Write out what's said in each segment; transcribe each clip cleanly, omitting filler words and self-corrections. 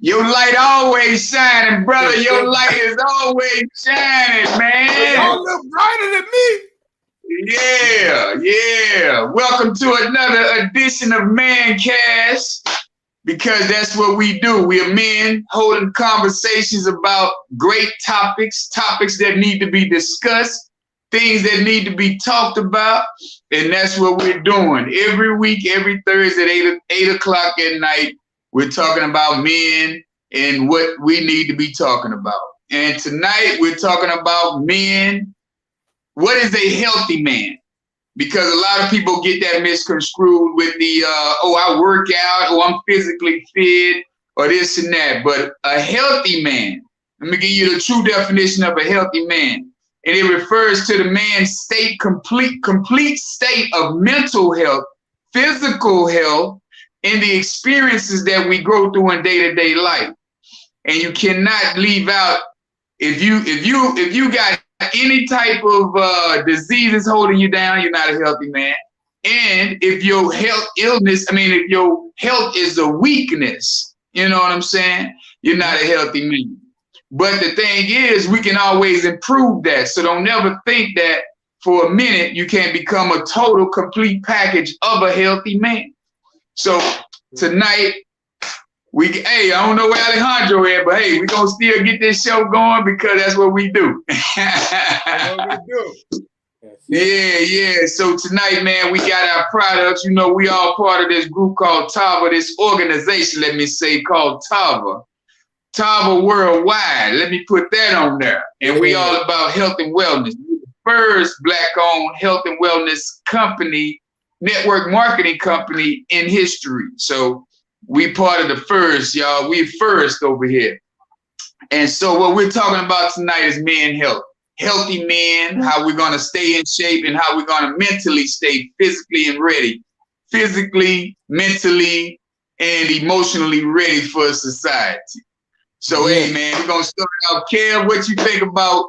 Your light always shining, brother. Your light is always shining, man. Y'all look brighter than me. Yeah. Welcome to another edition of Mancast, because that's what we do. We are men holding conversations about great topics that need to be discussed, things that need to be talked about, and that's what we're doing. Every week, every Thursday at 8 o'clock at night, we're talking about men and what we need to be talking about. And tonight, we're talking about men. What is a healthy man? Because a lot of people get that misconstrued with the, I work out, or I'm physically fit, or this and that. But a healthy man, let me give you the true definition of a healthy man. And it refers to the man's complete state of mental health, physical health, and the experiences that we go through in day-to-day life. And you cannot leave out, if you got any type of diseases holding you down, you're not a healthy man. And if your if your health is a weakness, you know what I'm saying? You're not a healthy man. But the thing is, we can always improve that. So don't never think that for a minute you can't become a total, complete package of a healthy man. So tonight, I don't know where Alejandro is, but hey, we're going to still get this show going because that's what we do. That's what we do. Yeah. So tonight, man, we got our products. You know, we all part of this group called Tava, this organization, let me say, called Tava. Tava Worldwide. Let me put that on there. And we all about health and wellness. We're the first Black-owned health and wellness company, network marketing company in history. So we part of the first, y'all. We first over here. And so what we're talking about tonight is men health. Healthy men, how we're going to stay in shape and how we're going to mentally stay physically and ready. Physically, mentally, and emotionally ready for society. So, hey, man, we're going to start out. Kev, what you think about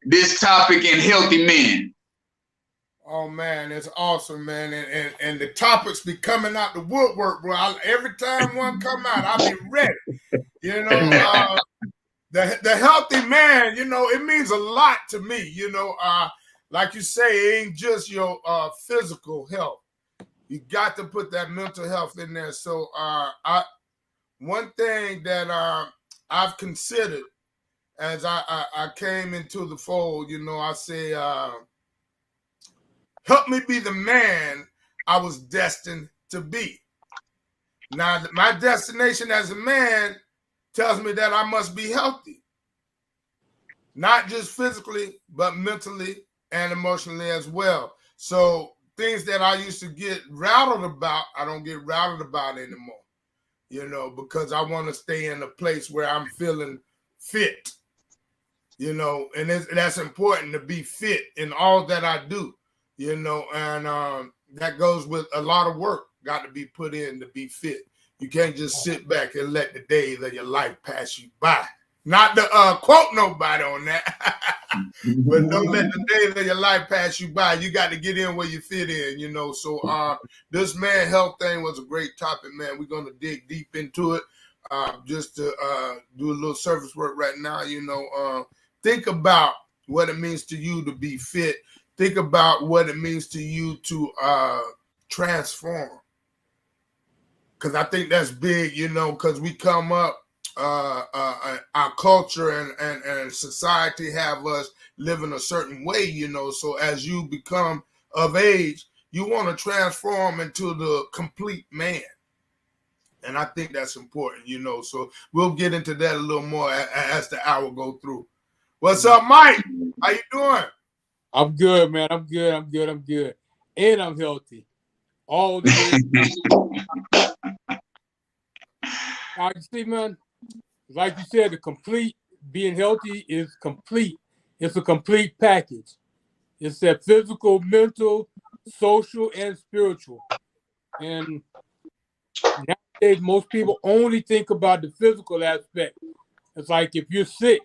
this topic in healthy men? Oh, man, it's awesome, man. And the topics be coming out the woodwork, bro. Every time one come out, I'll be ready. You know, the healthy man, you know, it means a lot to me. You know, like you say, it ain't just your physical health. You got to put that mental health in there. So one thing that I've considered as I came into the fold, you know, I say, help me be the man I was destined to be. Now, my destination as a man tells me that I must be healthy. Not just physically, but mentally and emotionally as well. So things that I used to get rattled about, I don't get rattled about anymore. You know, because I want to stay in a place where I'm feeling fit. You know, and that's important to be fit in all that I do. You know, and that goes with a lot of work got to be put in to be fit. You can't just sit back and let the days of your life pass you by. Not to quote nobody on that, but don't let the days of your life pass you by. You got to get in where you fit in, you know. So this man health thing was a great topic, man. We're going to dig deep into it. Just to do a little service work right now, you know. Think about what it means to you to be fit. Think about what it means to you to transform. Because I think that's big, you know, because we come up, our culture and society have us living a certain way, you know. So as you become of age, you want to transform into the complete man. And I think that's important, you know. So we'll get into that a little more as the hour go through. What's up, Mike? How you doing? I'm good, man. I'm good. And I'm healthy. All the way. Now, you see, man, like you said, being healthy is complete. It's a complete package. It's that physical, mental, social, and spiritual. And nowadays, most people only think about the physical aspect. It's like if you're sick,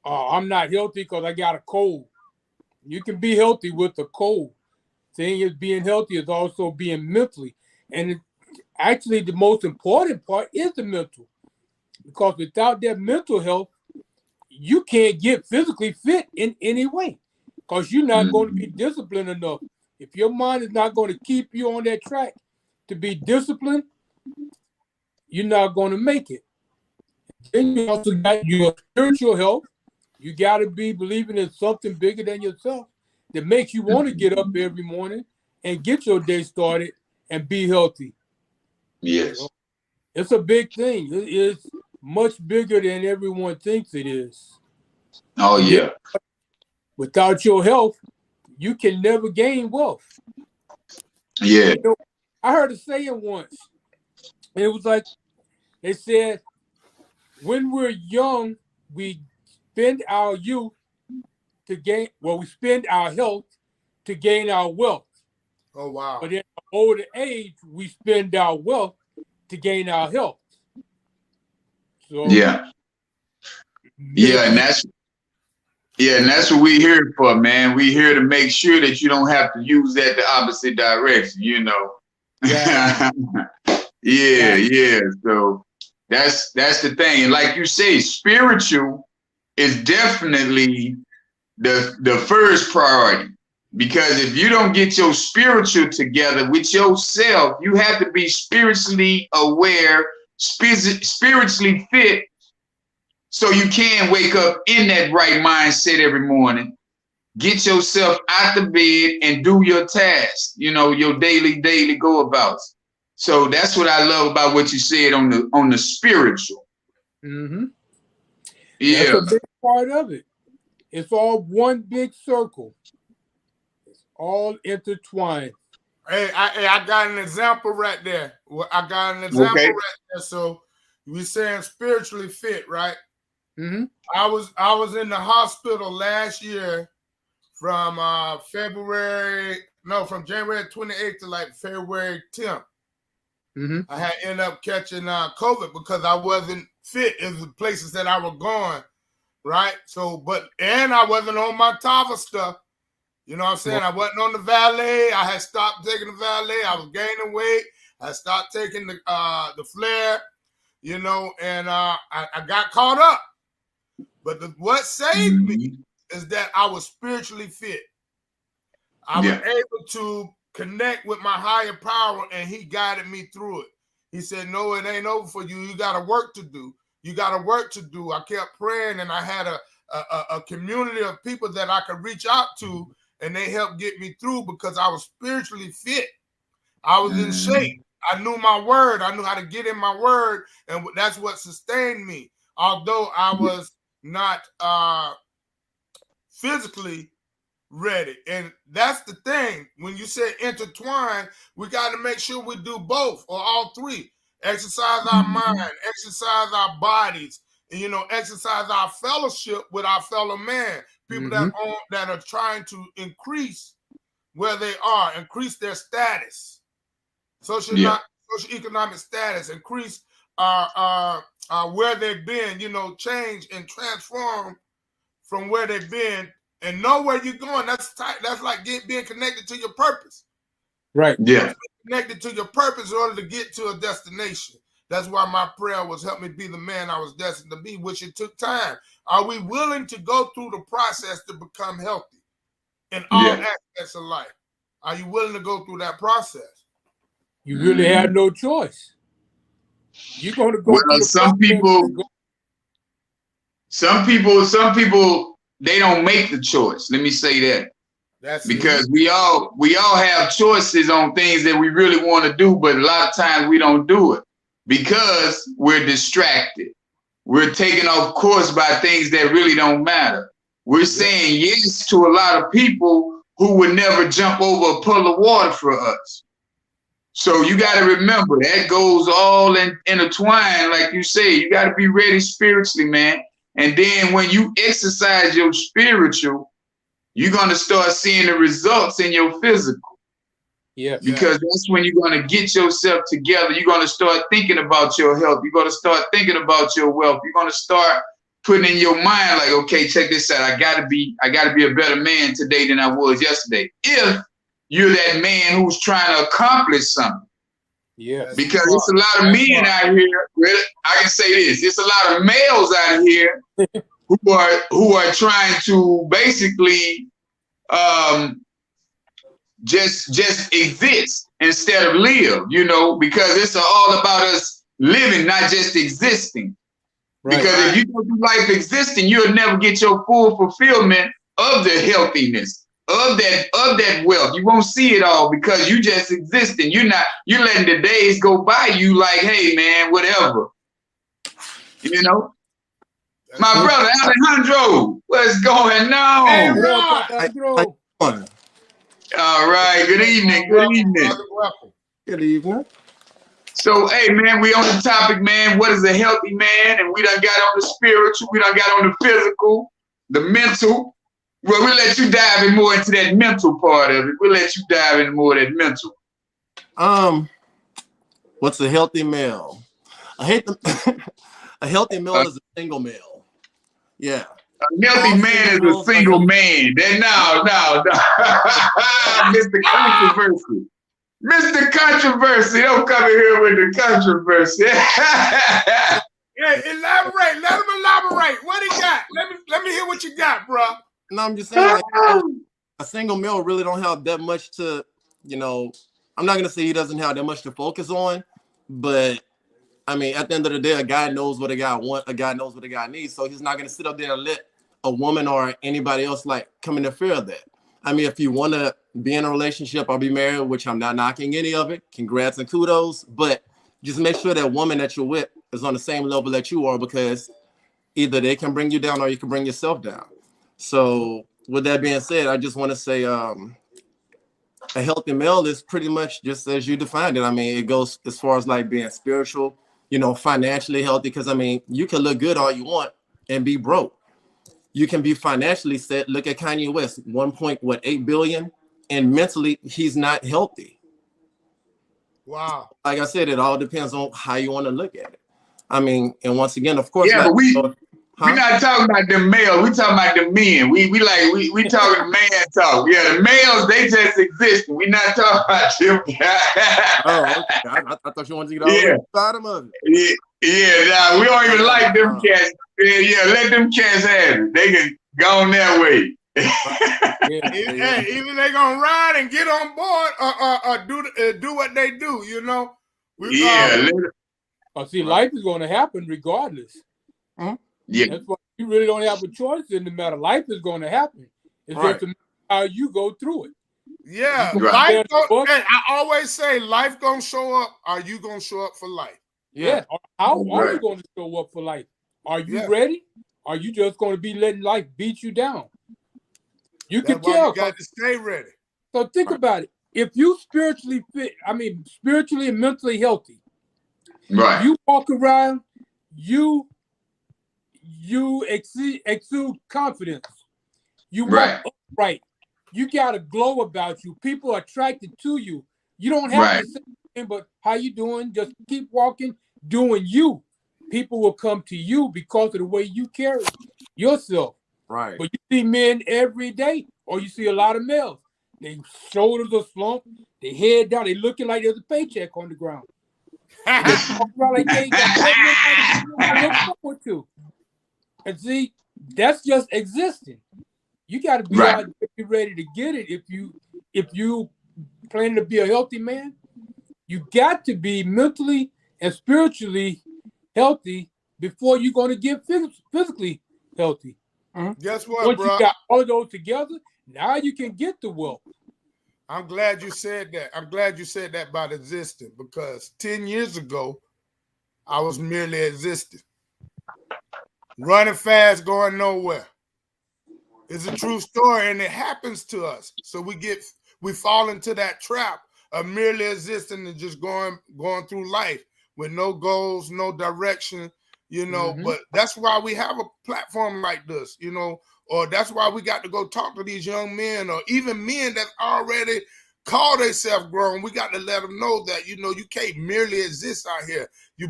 I'm not healthy because I got a cold. You can be healthy with a cold. Thing is, being healthy is also being mentally. And actually the most important part is the mental, because without that mental health, you can't get physically fit in any way, because you're not going to be disciplined enough. If your mind is not going to keep you on that track to be disciplined, you're not going to make it. Then you also got your spiritual health. You got to be believing in something bigger than yourself that makes you want to get up every morning and get your day started and be healthy. Yes. You know? It's a big thing. It's much bigger than everyone thinks it is. Oh, yeah. Without your health, you can never gain wealth. Yeah. You know, I heard a saying once, and it was like, they said, when we're young, we spend our youth to gain, well, we spend our health to gain our wealth. Oh, wow. But in our older age, we spend our wealth to gain our health. So yeah. And that's what we're here for, man. We're here to make sure that you don't have to use that the opposite direction, you know. Yeah. Yeah. So that's the thing. And like you say, spiritual is definitely the first priority. Because if you don't get your spiritual together with yourself, you have to be spiritually aware, spiritually fit, so you can wake up in that right mindset every morning, get yourself out the bed and do your tasks, you know, your daily go-abouts. So that's what I love about what you said on the spiritual. Mm-hmm. Yeah. That's a big part of it. It's all one big circle. It's all intertwined. Hey, I got an example right there. Okay. Right there. So we're saying spiritually fit, right? Mm-hmm. I was in the hospital last year from January 28th to like February 10th. Mm-hmm. I had ended up catching COVID because I wasn't fit in the places that I was going, right? So, and I wasn't on my Tava stuff. You know what I'm saying? I wasn't on the valet. I had stopped taking the valet. I was gaining weight. I stopped taking the flare, you know, and I got caught up. But what saved me is that I was spiritually fit. I was able to connect with my higher power, and he guided me through it. He said, no, it ain't over for you. You got a work to do. You got a work to do. I kept praying, and I had a community of people that I could reach out to, and they helped get me through because I was spiritually fit. I was in shape. I knew my word. I knew how to get in my word, and that's what sustained me. Although I was not physically ready. And that's the thing. When you say intertwine, we got to make sure we do both or all three. Exercise our mind, exercise our bodies, and, you know, exercise our fellowship with our fellow man. People that are trying to increase where they are, increase their status, socioeconomic status, increase where they've been, you know, change and transform from where they've been and know where you're going. That's like being connected to your purpose. Right. Yeah. Connected to your purpose in order to get to a destination. That's why my prayer was help me be the man I was destined to be, which it took time. Are we willing to go through the process to become healthy in all aspects of life? Are you willing to go through that process? You really have no choice. You're going to go through the some people, they don't make the choice. Let me say that. That's because we all have choices on things that we really want to do, but a lot of times we don't do it because we're distracted. We're taken off course by things that really don't matter. We're saying yes to a lot of people who would never jump over a puddle of water for us. So you got to remember that goes all intertwined, like you say. You got to be ready spiritually, man. And then when you exercise your spiritual, you're going to start seeing the results in your physical. Yes. Because that's when you're going to get yourself together. You're going to start thinking about your health. You're going to start thinking about your wealth. You're going to start putting in your mind like, okay, check this out. I got to be a better man today than I was yesterday. If you're that man who's trying to accomplish something. Yes. Because it's a lot of men out here. Really, I can say this: it's a lot of males out here who are trying to basically just exist instead of live. You know, because it's all about us living, not just existing. Right. Because if you don't do life existing, you'll never get your full fulfillment of the healthiness, of that wealth. You won't see it all because you just existing. You're letting the days go by you like, hey man, whatever. You know? My brother Alejandro, what's going on? Hey, Alejandro. All right, good evening. Good evening. Good evening. So, hey, man, we on the topic, man. What is a healthy man? And we done got on the spiritual. We done got on the physical, the mental. Well, we'll let you dive in more into that mental part of it. We'll let you dive into more of that mental. What's a healthy male? A healthy male is a single male. Yeah. A healthy man is a single man. No. Mr. Controversy. Mr. Controversy, don't come in here with the controversy. Yeah, elaborate. Let him elaborate. What he got? Let me hear what you got, bro. No, I'm just saying, a single male really don't have that much to, I'm not gonna say he doesn't have that much to focus on, but I mean, at the end of the day, a guy knows what a guy wants, a guy knows what a guy needs, so he's not gonna sit up there and let a woman or anybody else come interfere with that. I mean, if you want to be in a relationship or be married, which I'm not knocking any of it, congrats and kudos, but just make sure that woman that you're with is on the same level that you are, because either they can bring you down or you can bring yourself down. So with that being said, I just want to say a healthy male is pretty much just as you defined it. I mean, it goes as far as being spiritual, financially healthy, because I mean, you can look good all you want and be broke. You can be financially set. Look at Kanye West, 1.8 billion, and mentally he's not healthy. Wow. Like I said, it all depends on how you want to look at it. I mean, and once again, of course, yeah, but we're not talking about the male. We talking about the men. We talking man talk. Yeah, the males, they just exist. We not talking about them. Oh, okay. I thought you wanted to get all the bottom of it. Yeah, we don't even like them cats. Yeah, let them cats have it. They can go on that way. Even they gonna ride and get on board or do what they do, See, life is gonna happen regardless. Mm-hmm. Yeah. That's why you really don't have a choice in the matter. Life is gonna happen. It's just how you go through it. Yeah. Life I always say life gonna show up. Are you gonna show up for life? Yeah. How are you going to show up for life? Are you ready? Are you just going to be letting life beat you down? You can tell. You got to stay ready. So think about it. If you spiritually fit, spiritually and mentally healthy, you walk around, you exude confidence. You walk upright. You got a glow about you. People are attracted to you. You don't have to say anything but how you doing? Just keep walking, doing you. People will come to you because of the way you carry yourself. Right. But you see men every day, or you see a lot of males. Their shoulders are slumped, their head down, they looking like there's a paycheck on the ground. They walk around like they got nothing to look forward to. And see, that's just existing. You got to be out there ready to get it. If you planning to be a healthy man, you got to be mentally and spiritually healthy before you're going to get physically healthy. Guess what, Once bro? you got all of those together, now you can get the wealth. I'm glad you said that. I'm glad you said that about existing, because 10 years ago, I was merely existing. Running fast, going nowhere. It's a true story, and it happens to us. So we fall into that trap of merely existing and just going through life with no goals, no direction, But that's why we have a platform like this, or that's why we got to go talk to these young men, or even men that already call themselves grown. We got to let them know that, you can't merely exist out here. You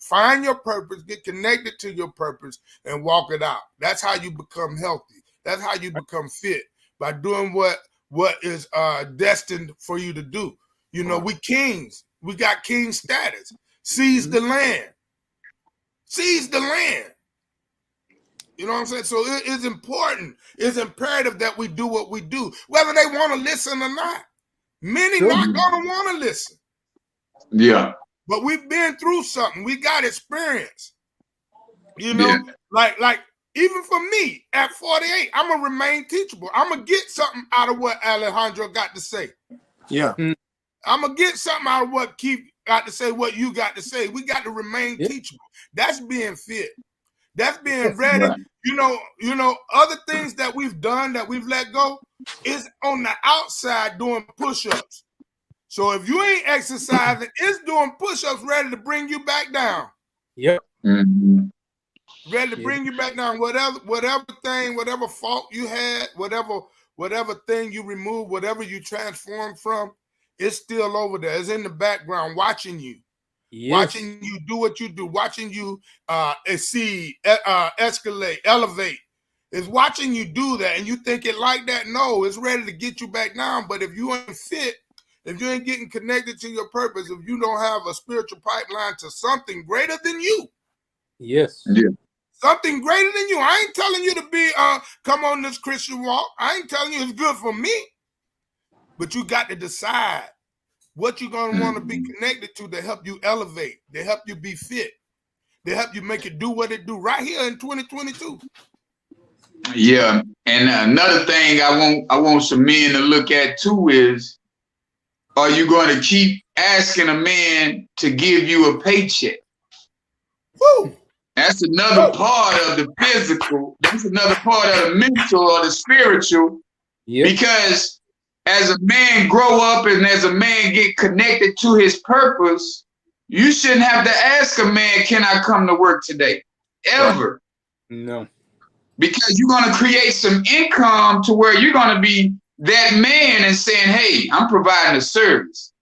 find your purpose, get connected to your purpose, and walk it out. That's how you become healthy. That's how you become fit, by doing what is destined for you to do. We kings. We got king status. Seize the land. Seize the land. You know what I'm saying? So it is important. It's imperative that we do what we do, whether they want to listen or not. Many not going to want to listen. Yeah. But we've been through something. We got experience. You know, like even for me at 48, I'm going to remain teachable. I'm going to get something out of what Alejandro got to say. Yeah. I'm going to get something out of what Keith got to say, what you got to say. We got to remain teachable. That's being fit. That's being ready. Right. You know, other things that we've done that we've let go is on the outside doing push-ups. So if you ain't exercising, it's doing push-ups ready to bring you back down. Yep. Ready to bring you back down. Whatever fault you had, whatever thing you removed, whatever you transformed from, it's still over there. It's in the background watching you. Yes. Watching you do what you do, watching you exceed, escalate, elevate. It's watching you do that, and you think it like that. No, it's ready to get you back down. But if you ain't fit, if you ain't getting connected to your purpose, if you don't have a spiritual pipeline to something greater than you, yes, something greater than you. I ain't telling you to be come on this Christian walk. I ain't telling you it's good for me, but you got to decide what you're going to want to be connected to help you elevate, to help you be fit, to help you make it do what it do right here in 2022. Yeah, and another thing I want some men to look at too is, are you going to keep asking a man to give you a paycheck? Woo! That's another part of the physical. That's another part of the mental or the spiritual. Yep. Because as a man grow up and as a man get connected to his purpose, you shouldn't have to ask a man, can I come to work today? Ever. No. Because you're going to create some income to where you're going to be that man and saying, hey, I'm providing a service.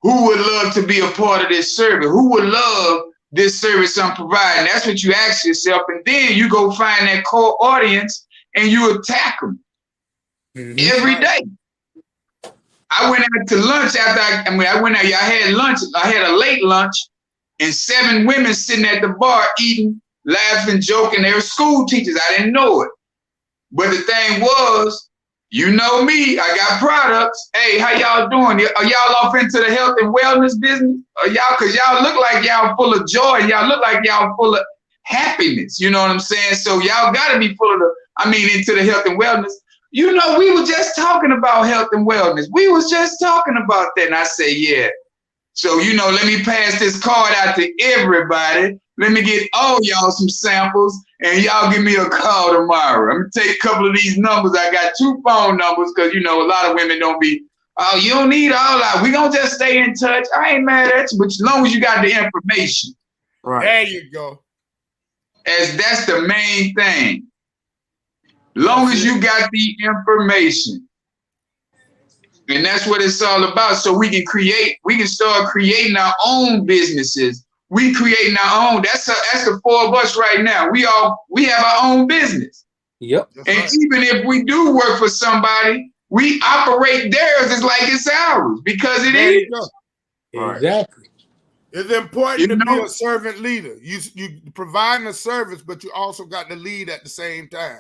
Who would love to be a part of this service? Who would love this service I'm providing? That's what you ask yourself. And then you go find that core audience and you attack them every day. I went out to lunch after I went out. I had lunch. I had a late lunch, and 7 women sitting at the bar eating, laughing, joking. They were school teachers. I didn't know it, but the thing was, you know me. I got products. Hey, how y'all doing? Are y'all off into the health and wellness business? Are y'all? Cause y'all look like y'all full of joy. Y'all look like y'all full of happiness. You know what I'm saying? So y'all got to be full of into the health and wellness. You know, we were just talking about health and wellness. We was just talking about that. And I say, yeah. So, you know, let me pass this card out to everybody. Let me get all y'all some samples and y'all give me a call tomorrow. I'm going to take a couple of these numbers. I got 2 phone numbers because, you know, a lot of women don't be, oh, you don't need all that. We going to just stay in touch. I ain't mad at you, but as long as you got the information. Right. There you go. As that's the main thing. Long as you got the information. And that's what it's all about. So we can start creating our own businesses. We creating our own. That's the 4 of us right now. We have our own business. Yep. And even if we do work for somebody, we operate theirs as like it's ours because it is. Exactly. It's important to be a servant leader. You providing a service, but you also got to lead at the same time.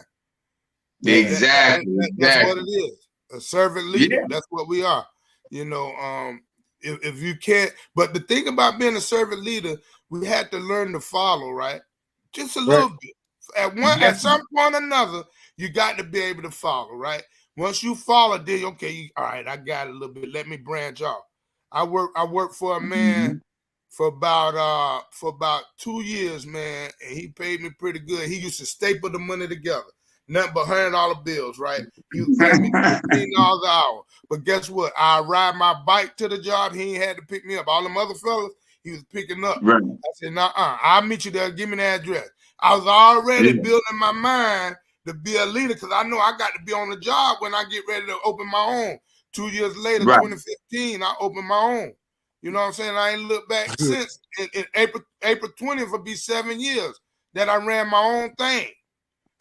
Exactly. That's what it is. A servant leader. Yeah. That's what we are. You know, if you can't, but the thing about being a servant leader, we had to learn to follow, right? Just a little bit. At some point or another, you got to be able to follow, right? Once you follow, then all right, I got it a little bit. Let me branch off. I worked for a man for about 2 years, man, and he paid me pretty good. He used to staple the money together. Nothing but $100 bills, right? He was paying me $15 an hour. But guess what? I ride my bike to the job. He ain't had to pick me up. All them other fellas, he was picking up. Right. I said, I'll meet you there. Give me the address. I was already building my mind to be a leader because I know I got to be on the job when I get ready to open my own. 2 years later, 2015, I opened my own. You know what I'm saying? I ain't looked back since. In April 20th will be 7 years that I ran my own thing.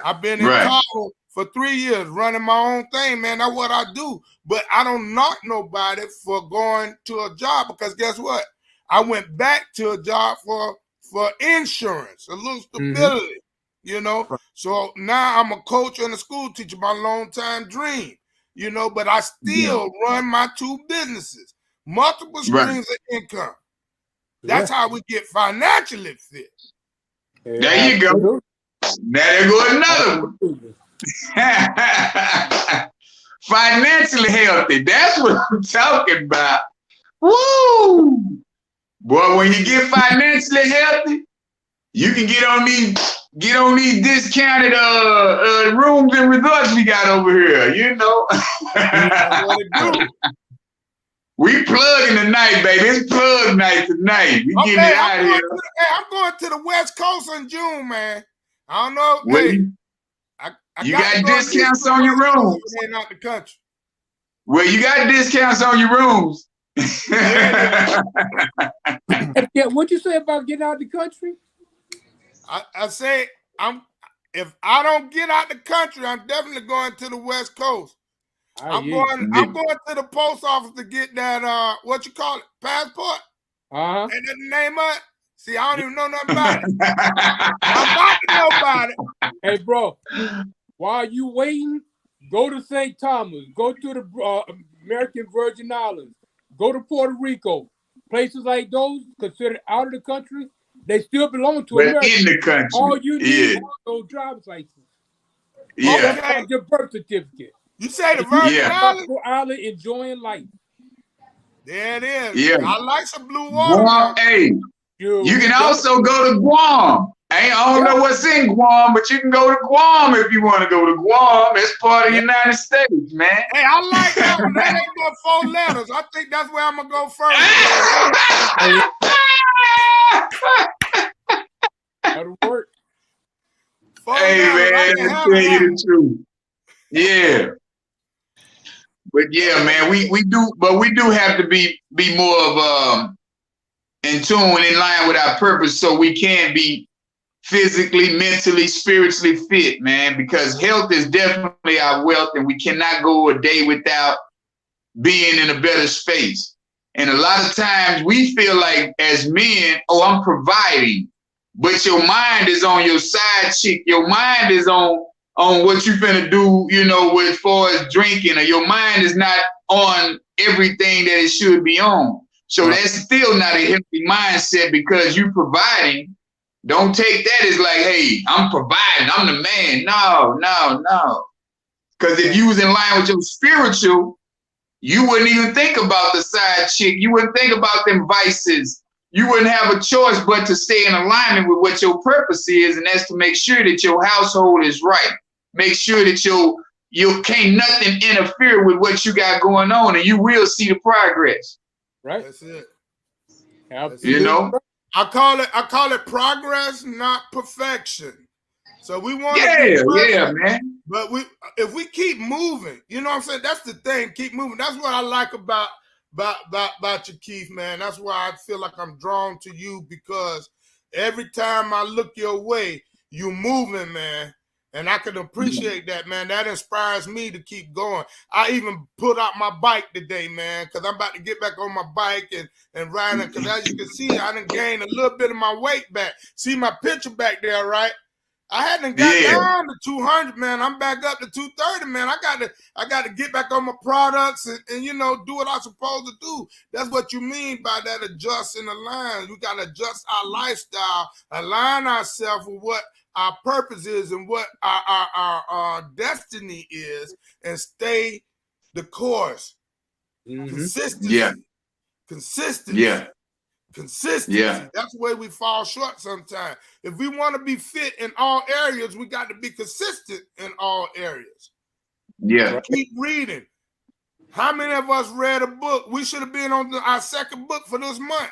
I've been in college for 3 years running my own thing, man. That's what I do. But I don't knock nobody for going to a job because guess what? I went back to a job for insurance, a little stability, you know. So now I'm a coach and a school teacher, my long time dream, you know, but I still run my 2 businesses, multiple streams of income. That's how we get financially fit. There you go. Now there go another one. Financially healthy. That's what I'm talking about. Woo! Boy, when you get financially healthy, you can get on these discounted rooms and resorts we got over here, you know. We plugging tonight, baby. It's plug night tonight. We getting it out here. I'm going to the West Coast in June, man. I don't know. Well, hey, you got discounts on your rooms. Out the country. Well, you got discounts on your rooms. Yeah, what'd you say about getting out of the country? I say if I don't get out the country, I'm definitely going to the West Coast. I'm going to the post office to get that what you call it, passport. And the name of it. See, I don't even know nothing about it. I'm about to know about it. Hey, bro, while you waiting, go to St. Thomas, go to the American Virgin Islands, go to Puerto Rico. Places like those considered out of the country, they still belong to America. In the country. All you need is those driver's license. Yeah. Your birth certificate. You say the Virgin Islands? Island enjoying life. There it is. Yeah. I like some blue water. Guam, hey, you can also go to Guam. I don't know what's in Guam, but you can go to Guam if you want to go to Guam. It's part of the United States, man. Hey, I like that one. That ain't but 4 letters. I think that's where I'm going to go first. That'll work. Hey, man, let me tell you the truth. Yeah. But yeah, man, we do have to be more of in tune, in line with our purpose, so we can be physically, mentally, spiritually fit, man, because health is definitely our wealth, and we cannot go a day without being in a better space. And a lot of times we feel like as men, I'm providing, but your mind is on your side chick. Your mind is on what you finna do, you know, as far as drinking, or your mind is not on everything that it should be on. So that's still not a healthy mindset, because you providing. Don't take that as like, hey, I'm providing, I'm the man. No. Because if you was in line with your spiritual, you wouldn't even think about the side chick. You wouldn't think about them vices. You wouldn't have a choice but to stay in alignment with what your purpose is, and that's to make sure that your household is right. Make sure that you can't nothing interfere with what you got going on, and you will see the progress. Right. That's it. Absolutely. You know? I call it progress, not perfection. So we want to man. But if we keep moving, you know what I'm saying? That's the thing, keep moving. That's what I like about you, Keith, man. That's why I feel like I'm drawn to you, because every time I look your way, you moving, man. And I can appreciate that, man. That inspires me to keep going. I even put out my bike today, man, because I'm about to get back on my bike and riding. Because as you can see, I done gained a little bit of my weight back. See my picture back there, right? I hadn't got down to 200, man. I'm back up to 230, man. I got to get back on my products and you know, do what I'm supposed to do. That's what you mean by that adjust and align. We got to adjust our lifestyle, align ourselves with what our purpose is and what our destiny is, and stay the course. Consistency. Consistency. That's where we fall short sometimes. If we want to be fit in all areas, we got to be consistent in all areas. Keep reading. How many of us read a book? We should have been on our second book for this month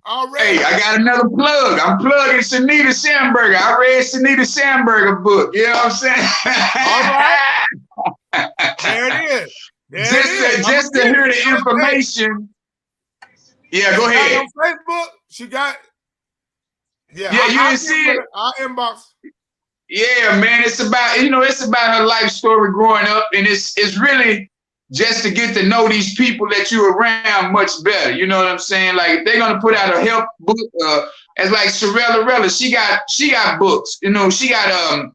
already. Hey, I got another plug. I'm plugging Shanita Schamberger. I read Shanita Schamberger book. You know what I'm saying? All right. There it is. Just to hear the information. Yeah, go ahead. On Facebook, she got. Yeah, you didn't see it. Our inbox. Yeah, man, it's about her life story growing up, and it's really just to get to know these people that you're around much better. You know what I'm saying? Like if they're gonna put out a health book, as like Sorella, she got books. You know, she got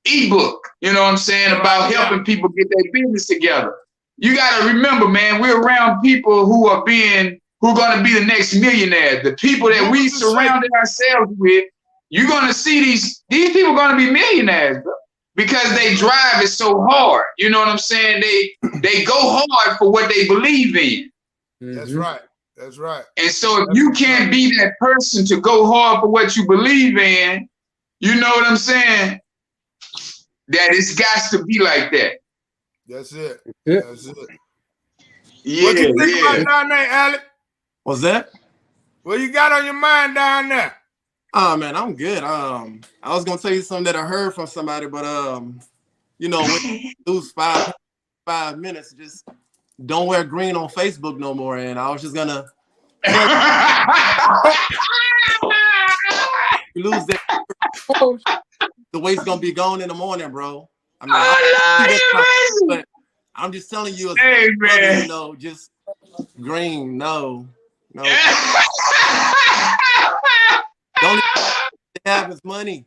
ebook. You know what I'm saying, about helping people get their business together. You gotta remember, man, we're around people who are gonna be the next millionaires. The people that we surrounded ourselves with, you're gonna see these people are gonna be millionaires, bro. Because they drive it so hard. You know what I'm saying? They go hard for what they believe in. That's right. That's right. And so if you can't be that person to go hard for what you believe in, you know what I'm saying? That it's got to be like that. That's it. Yeah. That's it. Yeah, What you think about down there, Alex? What's that? What you got on your mind down there? Oh man, I'm good. I was gonna tell you something that I heard from somebody, but you know, when you lose 5 minutes, just don't wear green on Facebook no more. And I was just gonna you lose that, the weight's gonna be gone in the morning, bro. I mean, but I'm just telling you, hey, man. You know, just green, no. Don't have his money,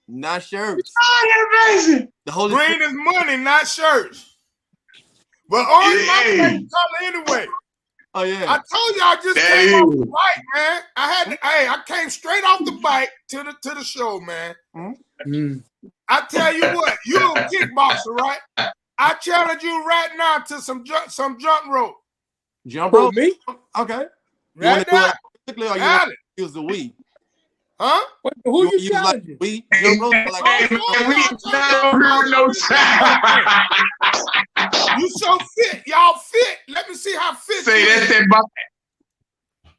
not shirts. Oh, the Holy green is money, not shirts. But orange my favorite color anyway. Oh yeah. I told you I just came off the bike, man. I came straight off the bike to the show, man. Mm-hmm. I tell you what, you a kickboxer, right? I challenge you right now to some jump rope. Jump rope? Me? Okay. Right now? Quickly, or you use the Wii? Huh? What, who you challenging? Like, jump rope, like, you so fit, y'all fit. Let me see how fit. Say that's that.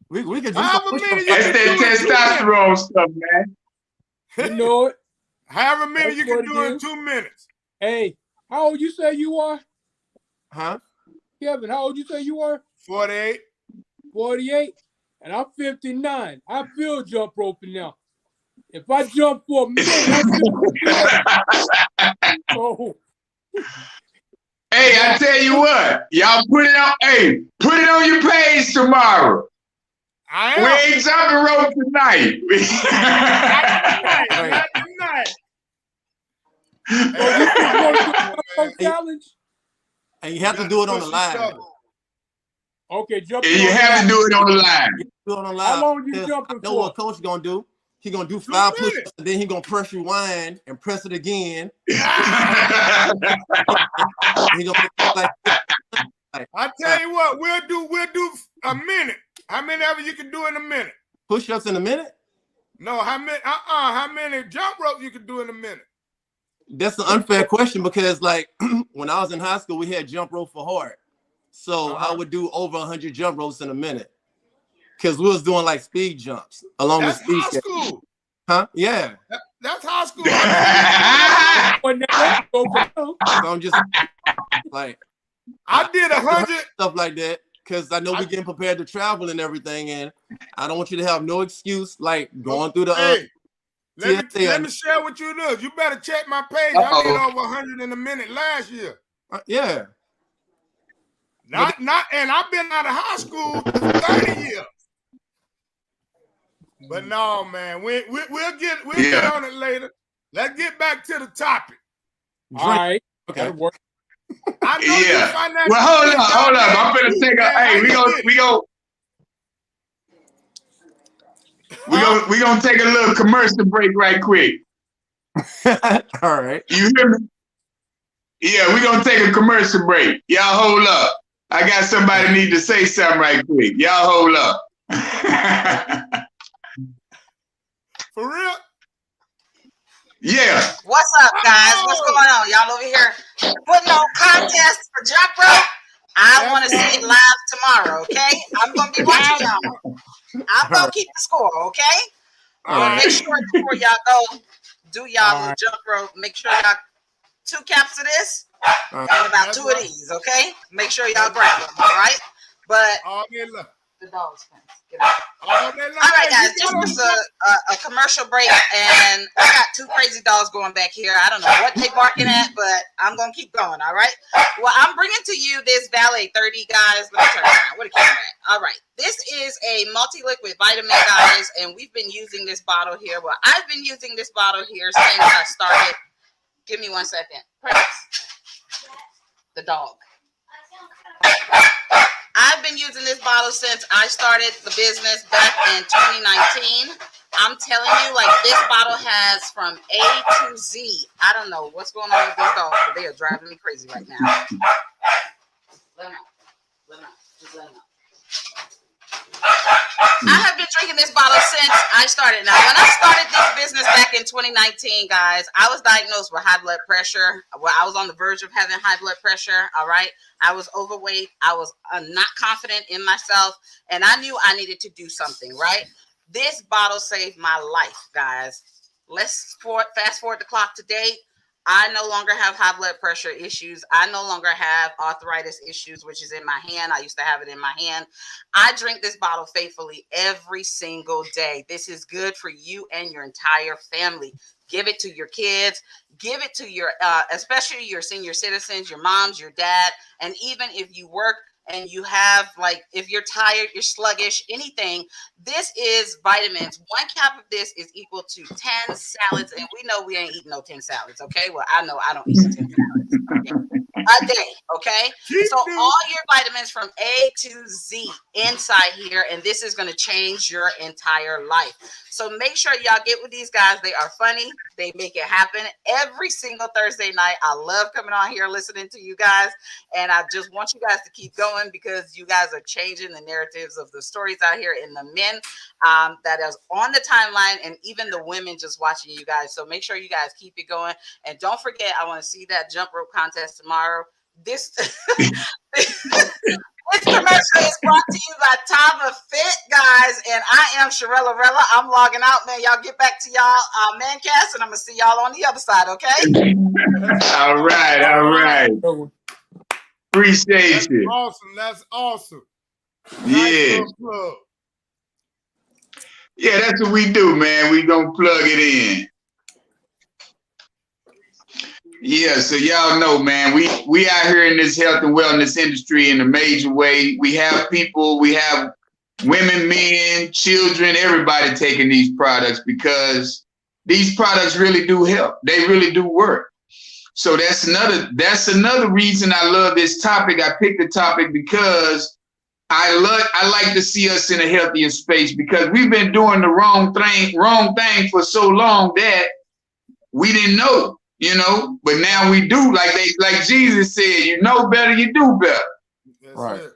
We could do that's that testosterone stuff, man. You know it. However many you can do in 2 minutes. Hey, how old you say you are? Huh? Kevin, how old you say you are? 48. 48? And I'm 59. I feel jump roping now. If I jump for a minute, oh. Hey, I tell you what, y'all put it on. Hey, put it on your page tomorrow. We ain't jumping rope tonight. Not tonight. Challenge? And you have to do it on the line. Okay, jump. You have to do it on the line. Do it on the line. How long you jumping for? I know what coach gonna do. He gonna do 5 push-ups, and then he gonna press rewind and press it again. He gonna like, I tell you what, we'll do a minute. How many of you can do in a minute? Push-ups in a minute? No, how many jump ropes you can do in a minute? That's an unfair question because, like, when I was in high school, we had jump rope for hard. So I would do over 100 jump ropes in a minute because we was doing like speed jumps along with speed. That's high school. Huh? Yeah. That's high school. So I'm just like, I did 100 stuff like that because I know we're getting prepared to travel and everything, and I don't want you to have no excuse like going through the. Let me share with you this. You better check my page. I did over 100 in a minute last year. Yeah. And I've been out of high school for 30 years. But no, man, we'll get on it later. Let's get back to the topic. All right. Okay. That'll work. I know you financial. Well, hold up. I'm gonna take a. Hey, we gonna take a little commercial break right quick. All right. You hear me? Yeah, we gonna take a commercial break. Y'all hold up. I got somebody need to say something right quick. Y'all hold up. For real? Yeah. What's up, guys? What's going on? Y'all over here putting on contests for jump rope? I want to see it live tomorrow, okay? I'm going to be watching y'all. I'm going to keep the score, okay? Make sure before y'all go do y'all little jump rope, make sure y'all 2 caps of this and about 2 of these, okay? Make sure y'all grab them, all right? But the dog's fence. Get out. All right, guys, this was a commercial break, and I got two crazy dogs going back here. I don't know what they barking at, but I'm going to keep going, all right? Well, I'm bringing to you this Valet 30, guys. Let me turn it around. Where the camera at? All right. This is a multi-liquid vitamin, guys, and we've been using this bottle here. Well, I've been using this bottle here since I started. Give me 1 second. Prince. The dog. I've been using this bottle since I started the business back in 2019. I'm telling you, like, this bottle has from A to Z. I don't know what's going on with these dogs, but they are driving me crazy right now. Let them out. Let them out. Just let them out. I have been drinking this bottle since I started. Now, when I started this business back in 2019, guys, I was diagnosed with high blood pressure. Well, I was on the verge of having high blood pressure, all right? I was overweight. I was not confident in myself, and I knew I needed to do something, right? This bottle saved my life, guys. Let's fast forward the clock to date. I no longer have high blood pressure issues. I no longer have arthritis issues, which is in my hand. I used to have it in my hand. I drink this bottle faithfully every single day. This is good for you and your entire family. Give it to your kids. Give it to your, especially your senior citizens, your moms, your dad. And even if you work and you have, like, if you're tired, you're sluggish, anything, this is vitamins. 1 cap of this is equal to 10 salads, and we know we ain't eating no 10 salads, okay? Well, I know I don't eat 10 salads a day, okay? So all your vitamins from A to Z inside here, and this is going to change your entire life. So make sure y'all get with these guys. They are funny. They make it happen every single Thursday night. I love coming on here listening to you guys, and I just want you guys to keep going because you guys are changing the narratives of the stories out here in the men that is on the timeline, and even the women just watching you guys. So make sure you guys keep it going, and don't forget, I want to see that jump rope contest tomorrow. This this commercial is brought to you by Tava Fit, guys, and I am Sharella Rella. I'm logging out, man. Y'all get back to y'all Mancast, and I'm gonna see y'all on the other side, okay? All right. Appreciate you. Awesome. That's awesome. Yeah. Nice. Yeah, that's what we do, man. We gonna plug it in. Yeah, so y'all know, man, we out here in this health and wellness industry in a major way. We have people, we have women, men, children, everybody taking these products because these products really do help. They really do work. So that's another reason I love this topic. I picked the topic because I like to see us in a healthier space because we've been doing the wrong thing for so long that we didn't know. You know, but now we do, like Jesus said, you know better, you do better. That's right. It.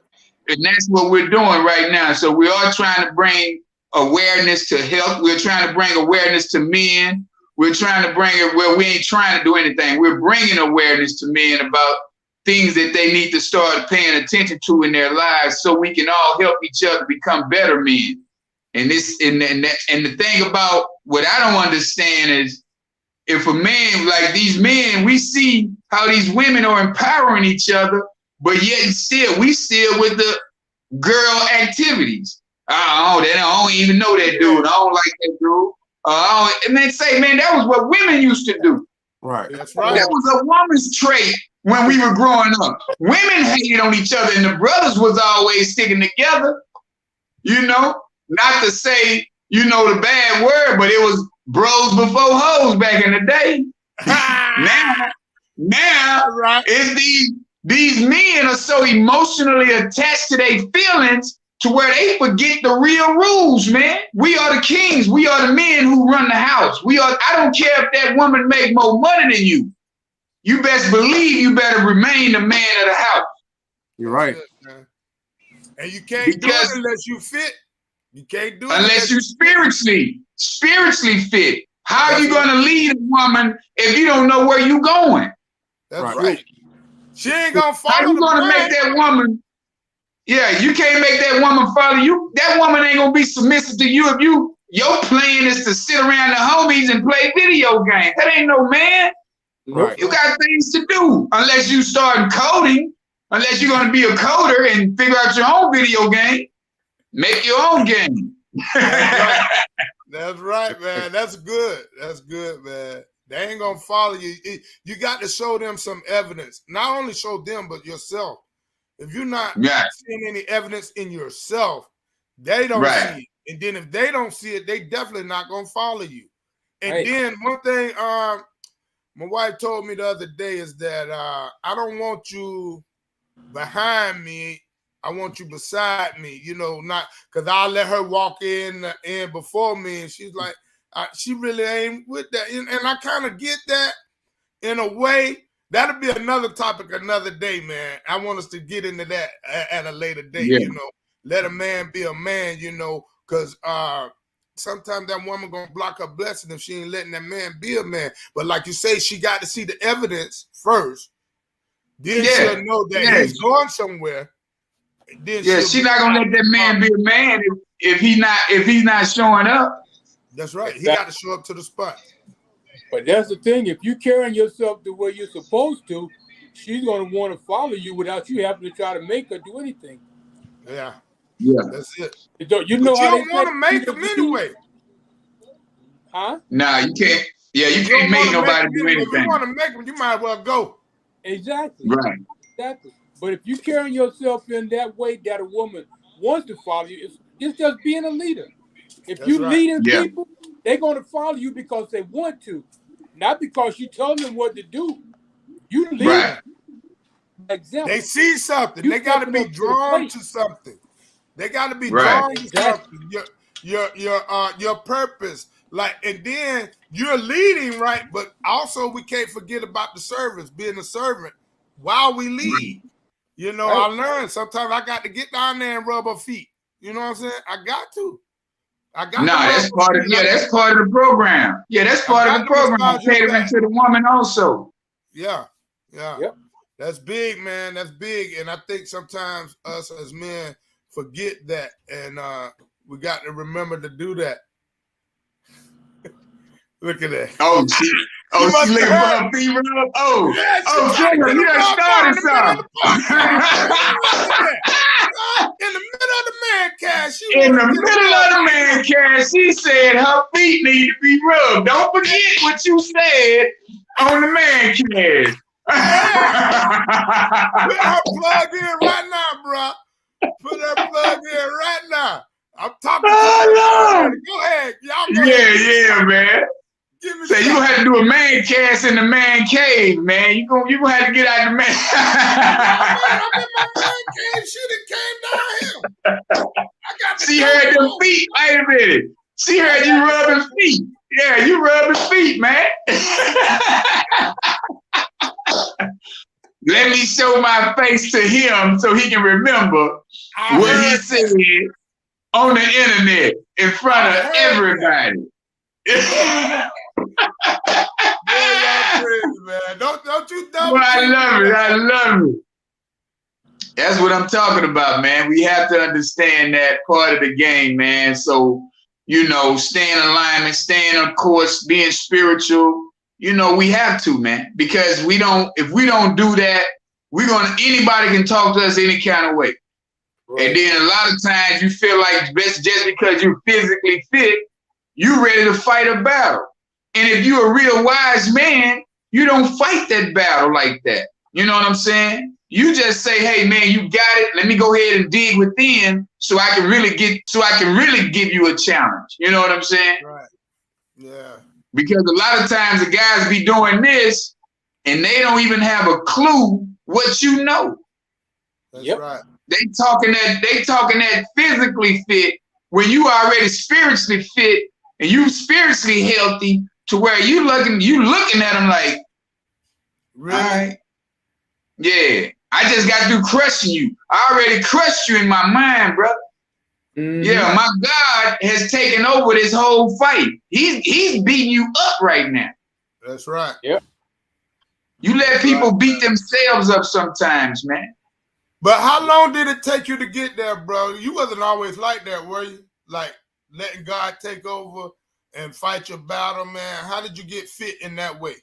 And that's what we're doing right now. So we are trying to bring awareness to health. We're trying to bring awareness to men. We're trying to bring it where we ain't trying to do anything. We're bringing awareness to men about things that they need to start paying attention to in their lives so we can all help each other become better men. And the thing about what I don't understand is, if a man, like these men, we see how these women are empowering each other, but yet we still with the girl activities. I don't even know that dude. I don't like that dude. And they say, man, that was what women used to do. Right. That's right. That was a woman's trait when we were growing up. Women hated on each other, and the brothers was always sticking together. You know, not to say, you know, the bad word, but it was bros before hoes back in the day. now right. It's these men are so emotionally attached to their feelings to where they forget the real rules, man. We are the kings. We are the men who run the house. I don't care if that woman make more money than you. You best believe you better remain the man of the house. You're right. And you can't do it unless you fit. You can't do it unless you spiritually fit. How are you going to lead a woman if you don't know where you're going? That's right. She ain't going to follow. How you going to make that woman? Yeah, you can't make that woman follow you. That woman ain't going to be submissive to you if your plan is to sit around the homies and play video games. That ain't no man. Right. You got things to do unless you start coding, unless you're going to be a coder and figure out your own video game. Make your own game. That's right, man. That's good. That's good, man. They ain't gonna follow you. You got to show them some evidence. Not only show them, but yourself. If you're not seeing any evidence in yourself, they don't see it. And then if they don't see it, they definitely not gonna follow you. And then one thing my wife told me the other day is that I don't want you behind me. I want you beside me, you know, not because I'll let her walk in before me. And she's like, she really ain't with that. And I kind of get that in a way. That'll be another topic another day, man. I want us to get into that at a later date, you know. Let a man be a man, you know, because sometimes that woman going to block her blessing if she ain't letting that man be a man. But like you say, she got to see the evidence first. Then she'll know that he's going somewhere. Then she's not gonna let that man be a man if he's not showing up. That's right. He got to show up to the spot. But that's the thing. If you carrying yourself the way you're supposed to, she's gonna want to follow you without you having to try to make her do anything. Yeah. That's it. You know how you don't want to make them anyway. Huh? Nah, you can't. Yeah, you can't make nobody do anything. If you want to make them, you might as well go. Exactly. Right. Exactly. But if you carrying yourself in that way that a woman wants to follow you, it's just being a leader. If you leading people, they're going to follow you because they want to, not because you tell them what to do. You lead them. Example. They see something. They got to be drawn to something. They got to be drawn to something. Your purpose. Like, and then you're leading, right? But also we can't forget about the service, being a servant while we lead. You know, I learned sometimes I got to get down there and rub her feet. You know what I'm saying? I got to. That's part of that's part of the program. Yeah, that's part of the program. Catering to the woman also. Yeah. That's big, man. That's big. And I think sometimes us as men forget that. And we got to remember to do that. Look at that. She looking for her feet rub. Junior, you done started something. In the middle of the Mancast. In the middle of the Mancast, she said her feet need to be rubbed. Don't forget what you said on the Mancast. Put her plug in right now, bro. Put her plug in right now. I'm talking to you. Go ahead. Yeah, man. So you gonna have to do a Mancast in the man cave, man. You gonna have to get out of the man. I'm in my man cave. She done came down here. She heard them feet. Wait a minute. She heard you rubbing feet. Yeah, you rubbing feet, man. Let me show my face to him so he can remember what he said on the internet in front of everybody. Man. Don't you I love it. That's what I'm talking about, man. We have to understand that part of the game, man. So, you know, staying in alignment, staying on course, being spiritual, you know, we have to, man. Because if we don't do that, anybody can talk to us any kind of way. Right. And then a lot of times you feel like just because you're physically fit, you're ready to fight a battle. And if you're a real wise man, you don't fight that battle like that. You know what I'm saying? You just say, hey man, you got it. Let me go ahead and dig within so I can really give you a challenge. You know what I'm saying? Right. Yeah. Because a lot of times the guys be doing this and they don't even have a clue what you know. That's right. They talking that physically fit when you already spiritually fit and you spiritually healthy to where you looking at them like, really? All right. Yeah, I just got through crushing you. I already crushed you in my mind, brother. Mm-hmm. Yeah, my God has taken over this whole fight. He's beating you up right now. That's right. Yep. You let people beat themselves up sometimes, man. But how long did it take you to get there, bro? You wasn't always like that, were you? Like letting God take over and fight your battle, man. How did you get fit in that way?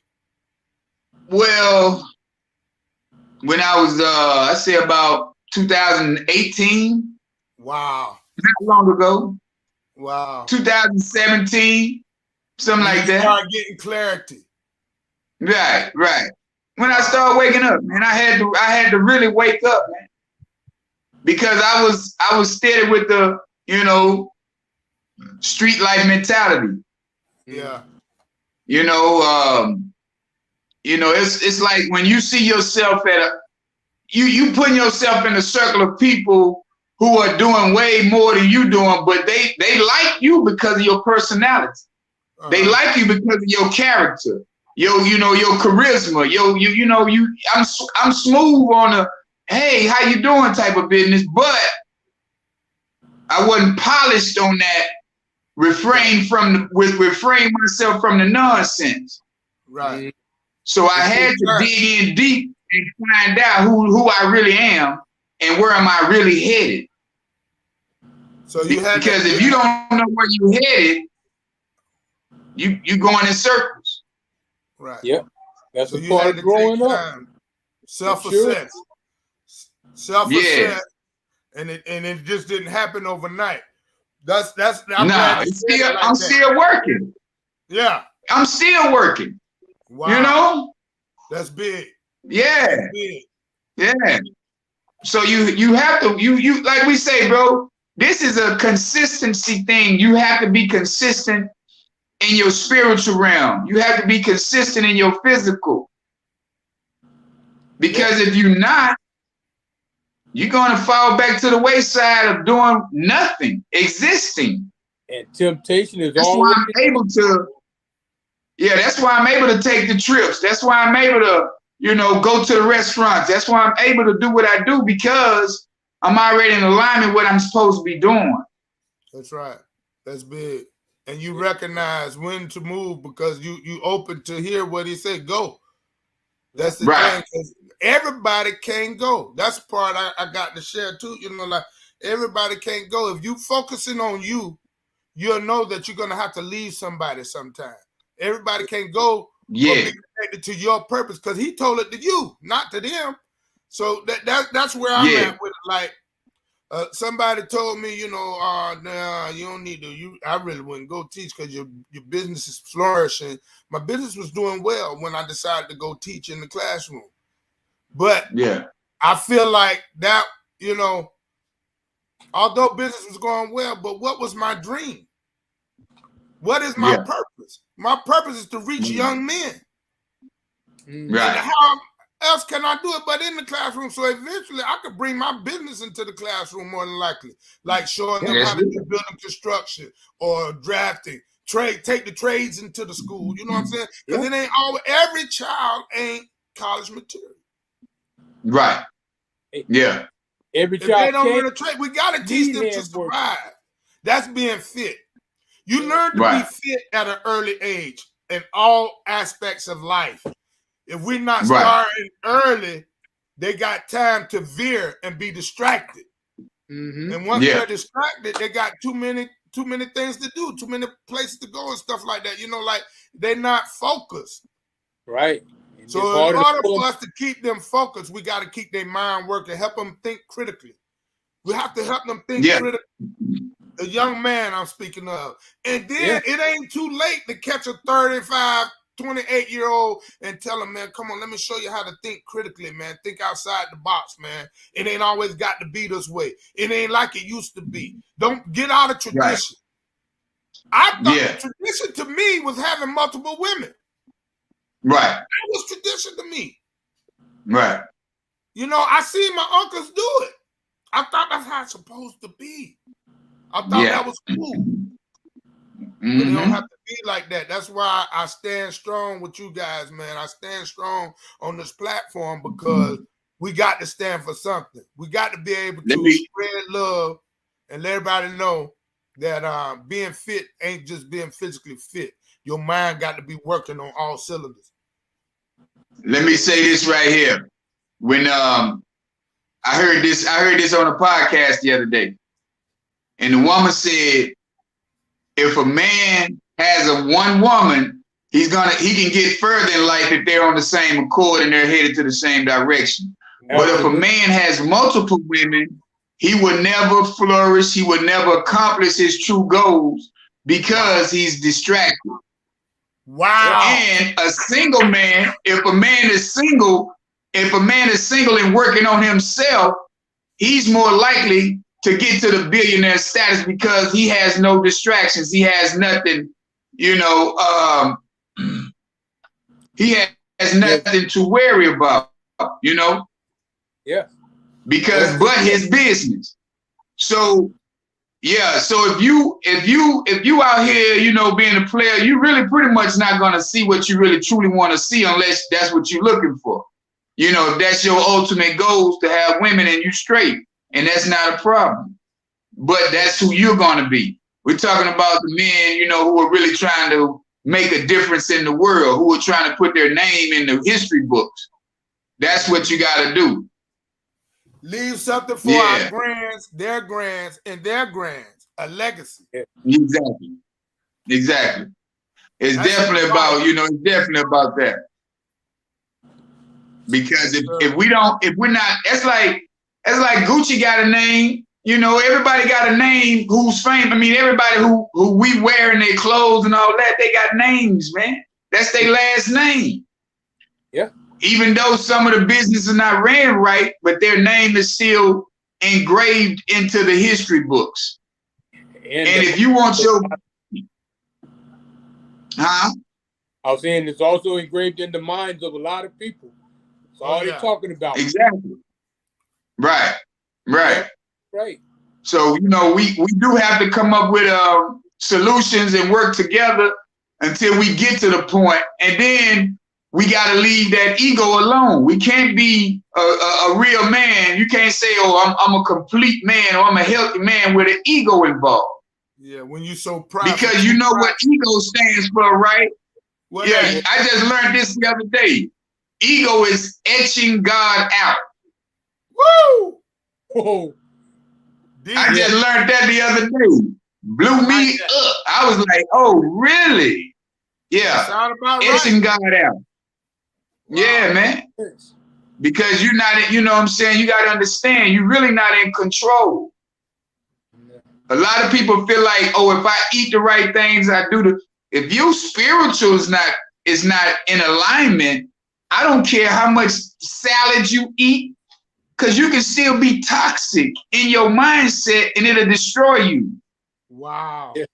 Well, when I was, I say about 2018. Wow. not long ago. Wow. 2017, something like that. Start getting clarity. Right. When I started waking up, man, I had to really wake up, man, because I was steady with the, street life mentality. Yeah. It's like when you see yourself you putting yourself in a circle of people who are doing way more than you doing, but they like you because of your personality. They like you because of your character, your charisma, I'm smooth on the hey, how you doing type of business, but I wasn't polished on that. Refrain myself from the nonsense. Right. So I had to dig in deep and find out who I really am and where am I really headed. So you had because if you don't know where you're headed, you going in circles. Right. Yep. That's so the part of growing up. Self-assess. Self-assess. Yeah. And it just didn't happen overnight. I'm still working. Yeah. I'm still working. Wow. That's big. Yeah. That's big. Yeah. So you have to you like we say, bro, this is a consistency thing. You have to be consistent in your spiritual realm. You have to be consistent in your physical. Because if you're not, you're going to fall back to the wayside of doing nothing, existing. And temptation is that's why I'm able to. Yeah, that's why I'm able to take the trips. That's why I'm able to, go to the restaurants. That's why I'm able to do what I do, because I'm already in alignment with what I'm supposed to be doing. That's right. That's big. And you recognize when to move because you open to hear what he said. Go. That's the thing. 'Cause everybody can't go. That's the part I got to share too. Like everybody can't go. If you focusing on you, you'll know that you're gonna have to leave somebody sometime. Everybody can't go or be connected to your purpose because he told it to you, not to them. So that's where I'm at with it. Like somebody told me, nah, you don't need to. I really wouldn't go teach because your business is flourishing. My business was doing well when I decided to go teach in the classroom. But I feel like that, although business was going well, but what was my dream? What is my purpose? My purpose is to reach young men. Right. And how else can I do it but in the classroom? So eventually I could bring my business into the classroom more than likely, like showing them how to do building construction or drafting, take the trades into the school. You know what I'm saying? Because it ain't always, every child ain't college material. Right. Yeah. Every if child they don't learn a trade, we got to teach them to survive. That's being fit. You learn to be fit at an early age in all aspects of life. If we're not starting early, they got time to veer and be distracted. And once they're distracted, they got too many things to do, too many places to go and stuff like that. Like they're not focused. Right. So in order for us to keep them focused, we got to keep their mind working, help them think critically. We have to help them think critically. The young man I'm speaking of. And then it ain't too late to catch a 35, 28-year-old and tell him, man, come on, let me show you how to think critically, man. Think outside the box, man. It ain't always got to be this way. It ain't like it used to be. Don't get out of tradition. I thought the tradition to me was having multiple women. Right. That was tradition to me. Right. I seen my uncles do it. I thought that's how it's supposed to be. I thought that was cool. But it don't have to be like that. That's why I stand strong with you guys, man. I stand strong on this platform because we got to stand for something. We got to be able to spread love and let everybody know that being fit ain't just being physically fit. Your mind got to be working on all cylinders. Let me say this right here. When I heard this on a podcast the other day. And the woman said, if a man has one woman, he can get further in life if they're on the same accord and they're headed to the same direction. But if a man has multiple women, he would never flourish. He would never accomplish his true goals because he's distracted. Wow. And a single man, if a man is single and working on himself, he's more likely to get to the billionaire status because he has no distractions. He has nothing, he has nothing to worry about, Yeah. because but his business. So yeah, so if you out here, being a player, you really pretty much not gonna see what you really truly want to see unless that's what you're looking for. If that's your ultimate goal, to have women and you straight, and that's not a problem. But that's who you're gonna be. We're talking about the men, who are really trying to make a difference in the world, who are trying to put their name in the history books. That's what you gotta do. Leave something for our grands, their grands, and their grands. A legacy. Exactly. It's that's definitely about, it's definitely about that. Because if we're not, it's like Gucci got a name, everybody got a name who's famous. I mean, everybody who we wearing their clothes and all that, they got names, man. That's their last name. Yeah. Even though some of the business is not ran right, but their name is still engraved into the history books. And if you want your, I was saying it's also engraved in the minds of a lot of people. That's all they're talking about. Exactly. Right. So, we do have to come up with solutions and work together until we get to the point. And then we got to leave that ego alone. We can't be a real man. You can't say, oh, I'm a complete man or I'm a healthy man with an ego involved. Yeah, when you're so proud. Because you know what ego stands for, right? I just learned this the other day. Ego is etching God out. Woo! Whoa. I just learned that the other day. Blew me up. I was like, oh, really? Yeah. Etching God out. Wow. Yeah, man. Because you're not, you got to understand, you're really not in control. A lot of people feel like, oh, if I eat the right things, if your spiritual is not in alignment, I don't care how much salad you eat, because you can still be toxic in your mindset and it'll destroy you. Wow. Yeah.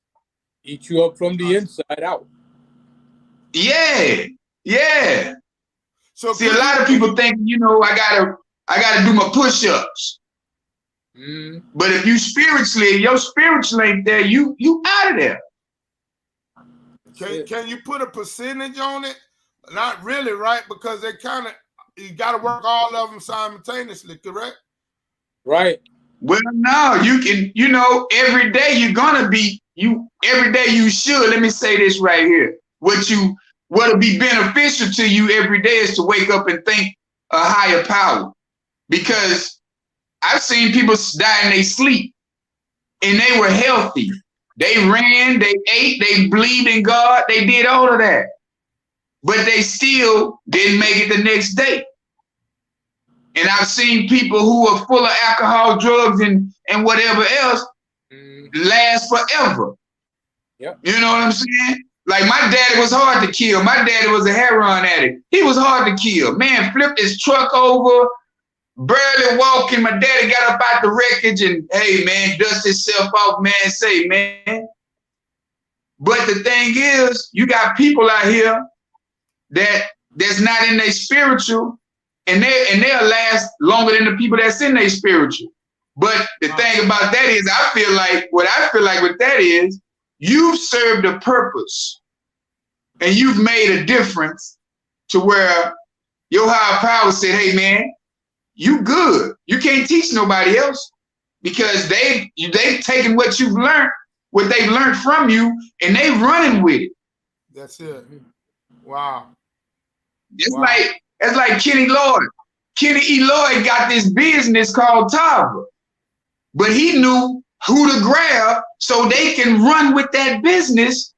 Eat you up from the inside out. Yeah. So see, a lot of people think, I gotta do my push-ups. But if your spiritual ain't there, you out of there. Can you put a percentage on it? Not really, right? Because you got to work all of them simultaneously, correct? Right. Well, no, you can, every day you're gonna be, every day you should. Let me say this right here. What'll be beneficial to you every day is to wake up and think a higher power. Because I've seen people die in their sleep and they were healthy. They ran, they ate, they believed in God, they did all of that. But they still didn't make it the next day. And I've seen people who are full of alcohol, drugs, and whatever else last forever. Yep. You know what I'm saying? Like my daddy was hard to kill. My daddy was a heroin addict. He was hard to kill. Man, flipped his truck over, barely walking. My daddy got up out the wreckage and, hey, man, dust himself off, man, say, man. But the thing is, you got people out here that's not in their spiritual, and they'll last longer than the people that's in their spiritual. But the thing about that is, I feel like with that is, you've served a purpose and you've made a difference to where your higher power said, hey man, you good. You can't teach nobody else because they've taken what you've learned, what they've learned from you, and they running with it. That's it. Wow. It's like Kenny Lloyd. Kenny E. Lloyd got this business called Tava, but he knew who to grab so they can run with that business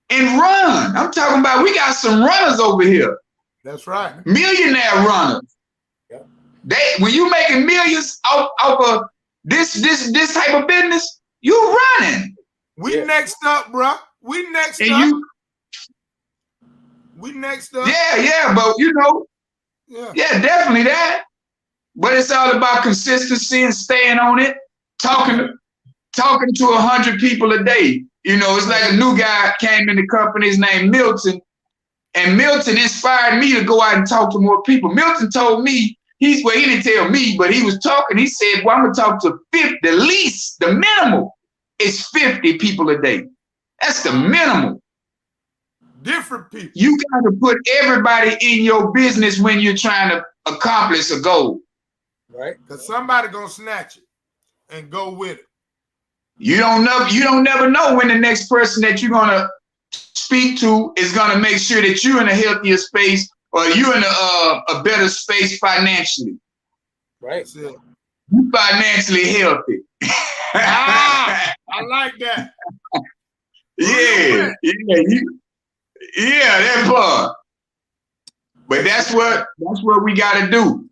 and run. I'm talking about, we got some runners over here. That's right. Millionaire runners. Yep. When you making millions off this type of business, you running. We next up, bro. We next And up. We next up. Yeah, but yeah, definitely that. But it's all about consistency and staying on it, talking to 100 people a day. It's like a new guy came in the company, his name Milton, and Milton inspired me to go out and talk to more people. Milton told me, he didn't tell me, but he was talking. He said, well, I'm going to talk to 50, the least, the minimum is 50 people a day. That's the minimum. Different people. You got to put everybody in your business when you're trying to accomplish a goal. Right. Because somebody going to snatch it and go with it. You don't never know when the next person that you're going to speak to is going to make sure that you're in a healthier space or you're in a better space financially. Right. You financially healthy. I like that. Yeah, that part. But that's what we got to do.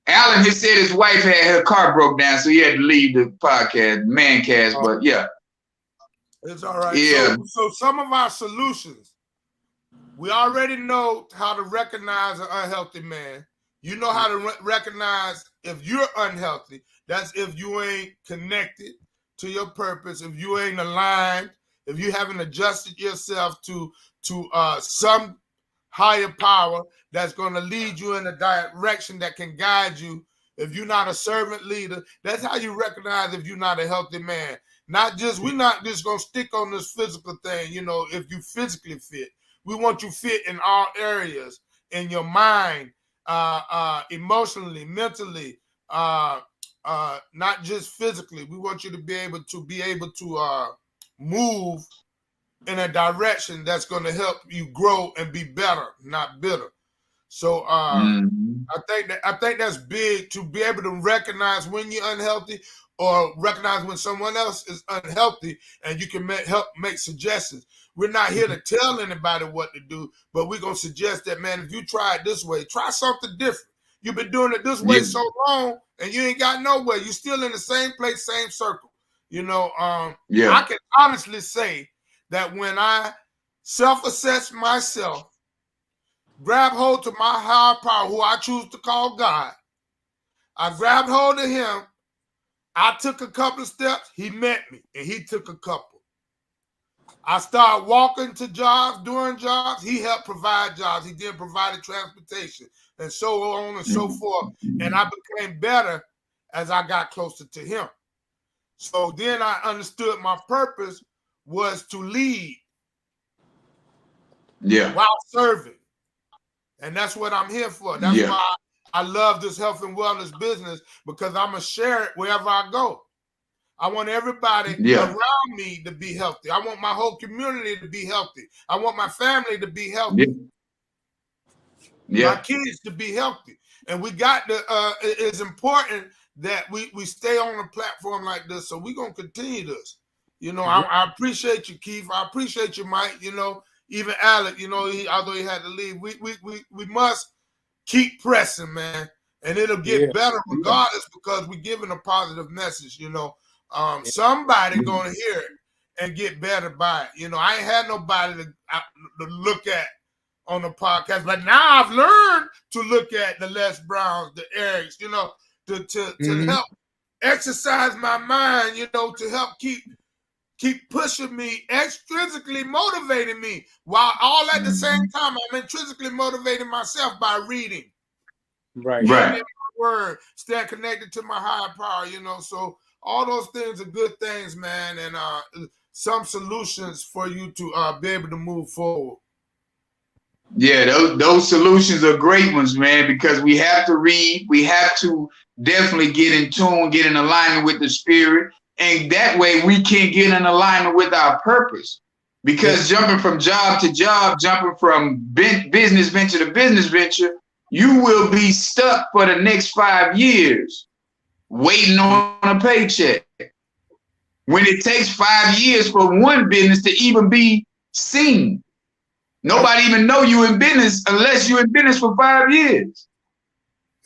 Alan has said his wife had her car broke down, so he had to leave the podcast, Mancast. But yeah, it's all right. Yeah. So some of our solutions, we already know how to recognize an unhealthy man. You know how to recognize if you're unhealthy. That's if you ain't connected to your purpose, if you ain't aligned, if you haven't adjusted yourself to some higher power that's going to lead you in a direction that can guide you. If you're not a servant leader, that's how you recognize if you're not a healthy man. We're not just going to stick on this physical thing, if you physically fit. We want you fit in all areas, in your mind, emotionally, mentally, not just physically. We want you to be able to move in a direction that's going to help you grow and be better, not bitter. So I think that's big, to be able to recognize when you're unhealthy or recognize when someone else is unhealthy, and you can help make suggestions. We're not here to tell anybody what to do, but we're going to suggest that, man, if you try it this way, try something different. You've been doing it this way so long and you ain't got nowhere. You're still in the same place, same circle. I can honestly say that when I self-assess myself, grab hold to my higher power, who I choose to call God, I grabbed hold of him. I took a couple of steps. He met me, and he took a couple. I started walking to jobs, doing jobs. He helped provide jobs. He then provided transportation, and so on and so forth. And I became better as I got closer to him. So then I understood my purpose was to lead while serving. And that's what I'm here for. That's why I love this health and wellness business, because I'm going to share it wherever I go. I want everybody around me to be healthy. I want my whole community to be healthy. I want my family to be healthy. My kids to be healthy. And we got to, it's important that we stay on a platform like this. So we're going to continue this. I appreciate you, Keith. I appreciate you, Mike. Even Alec, although he had to leave, we must keep pressing, man. And it'll get better regardless, because we're giving a positive message, somebody going to hear it and get better by it. I ain't had nobody to look at on the podcast, but now I've learned to look at the Les Browns, the Erics, to help exercise my mind, to help keep pushing me, extrinsically motivating me, while all at the same time I'm intrinsically motivating myself by reading. Right. In my word, staying connected to my higher power, so all those things are good things, man, and some solutions for you to be able to move forward. Yeah, those solutions are great ones, man, because we have to read. We have to definitely get in tune, get in alignment with the spirit. And that way we can get in alignment with our purpose. Because jumping from job to job, jumping from business venture to business venture, you will be stuck for the next 5 years waiting on a paycheck. When it takes 5 years for one business to even be seen. Nobody even know you in business unless you're in business for 5 years.